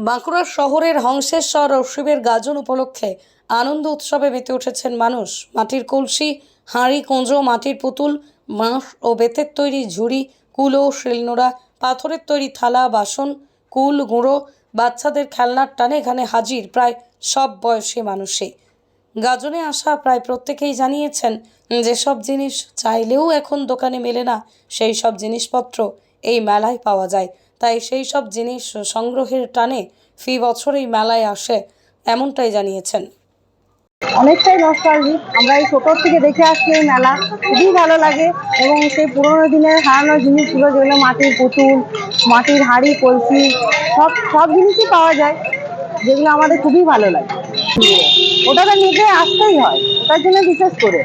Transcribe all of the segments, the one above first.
বাঁকুড়া শহরের হংসেশ্বর ও শিবের গাজন উপলক্ষে আনন্দ উৎসবে মেতে উঠেছেন মানুষ। মাটির কলসি, হাঁড়ি, কুঁজো, মাটির পুতুল, বাঁশ ও বেতের তৈরি ঝুড়ি, কুলো, শিলনোড়া, পাথরের তৈরি থালা, বাসন, কুল, গুঁড়ো, বাচ্চাদের খেলনার টানে এখানে হাজির প্রায় সব বয়সী মানুষই। গাজনে আসা প্রায় প্রত্যেকেই জানিয়েছেন যেসব জিনিস চাইলেও এখন দোকানে মেলে না, সেই সব জিনিসপত্র এই মেলায় পাওয়া যায়। তাই সেই সব জিনিস সংগ্রহের টানে ফি বছর এই মেলায় আসে, এমনটাই জানিয়েছেন। অনেকটাই নস্টালজিক। আমরা এই ছোটোর থেকে দেখে আসছি এই মেলা, খুবই ভালো লাগে। এবং সেই পুরোনো দিনের হারানো জিনিসগুলো, যেগুলো মাটির পুতুল, মাটির হাঁড়ি, কলসি, সব সব জিনিসই পাওয়া যায়, যেগুলো আমাদের খুবই ভালো লাগে। ওটা তো নিতে আসতেই হয়, ওটার জন্য বিশেষ করে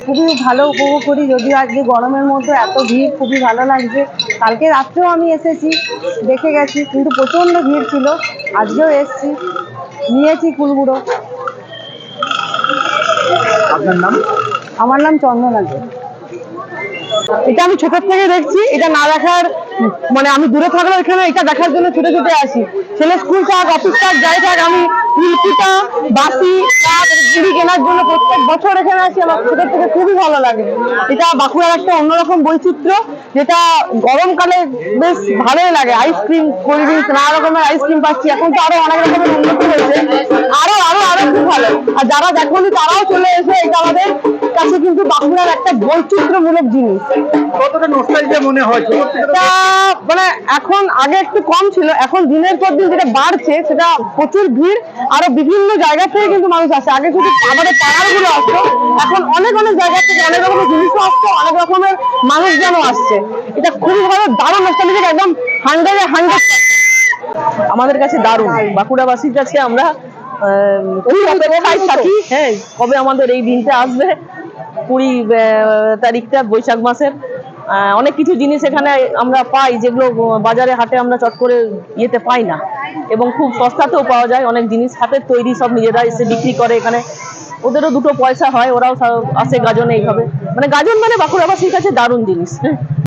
খুবই ভালো উপভোগ করি। যদিও আজকে গরমের মধ্যে এত ভিড়, খুবই ভালো লাগছে। কালকে রাত্রেও আমি এসেছি, দেখে গেছি, কিন্তু প্রচণ্ড ভিড় ছিল। আজকেও এসেছি, নিয়েছি কুলগুঁড়ো। আপনার নাম? আমার নাম চন্দনা দে। এটা আমি ছোট থেকে দেখছি, এটা না দেখার মানে আমি দূরে থাকলেও এখানে এটা দেখার জন্য ছুটে ছুটে আসি। ছেলে স্কুল থাক, অফিস থাক, যাই থাক, আমি ফুলকিটা, বাসি, ঝুড়ি কেনার জন্য প্রত্যেক বছর এখানে আসি। আমার ছোট থেকে খুবই ভালো লাগে। এটা বাঁকুড়ার একটা অন্যরকম বৈচিত্র্য, যেটা গরমকালে বেশ ভালোই লাগে। আইসক্রিম, কোল্ড ড্রিঙ্কস, নানা রকমের আইসক্রিম পাচ্ছি। এখন তো আরো অনেক রকমের উন্নতি হয়েছে, আরো আরো আরো খুব ভালো। আর যারা দেখোনি তারাও চলে এসে, এটা আমাদের কাছে কিন্তু বাঁকুড়ার একটা বৈচিত্র্যমূলক জিনিস। কতটা নস্টালজিয়া মনে হয়? এটা মানে এখন আগে একটু কম ছিল, এখন দিনের পর দিন যেটা বাড়ছে, সেটা প্রচুর ভিড়। আরো বিভিন্ন জায়গা থেকে কিন্তু মানুষ আসে। আগে শুধু আমাদের পাড়ার গুলো আসতো, এখন অনেক অনেক জায়গা থেকে অনেক রকমের জিনিসও আসছে, অনেক রকমের মানুষজনও আসছে। এটা খুবই ভালো, দারুণ নস্টালজিক, একদম 100-100 আমাদের কাছে দারুণ। বাঁকুড়াবাসীর কাছে আমরা অপেক্ষায় থাকি, হ্যাঁ, কবে আমাদের এই দিনটা আসবে। 20 তারিখটা, বৈশাখ মাসের। অনেক কিছু জিনিস এখানে আমরা পাই, যেগুলো বাজারে হাটে আমরা চট করে ইয়েতে পাই না, এবং খুব সস্তাতেও পাওয়া যায়। অনেক জিনিস হাতের তৈরি, সব নিজেরা এসে বিক্রি করে এখানে। ওদেরও দুটো পয়সা হয়, ওরাও আসে গাজনে। এইভাবে মানে গাজন মানে বাঁকুড়াবাসীর কাছে দারুণ জিনিস।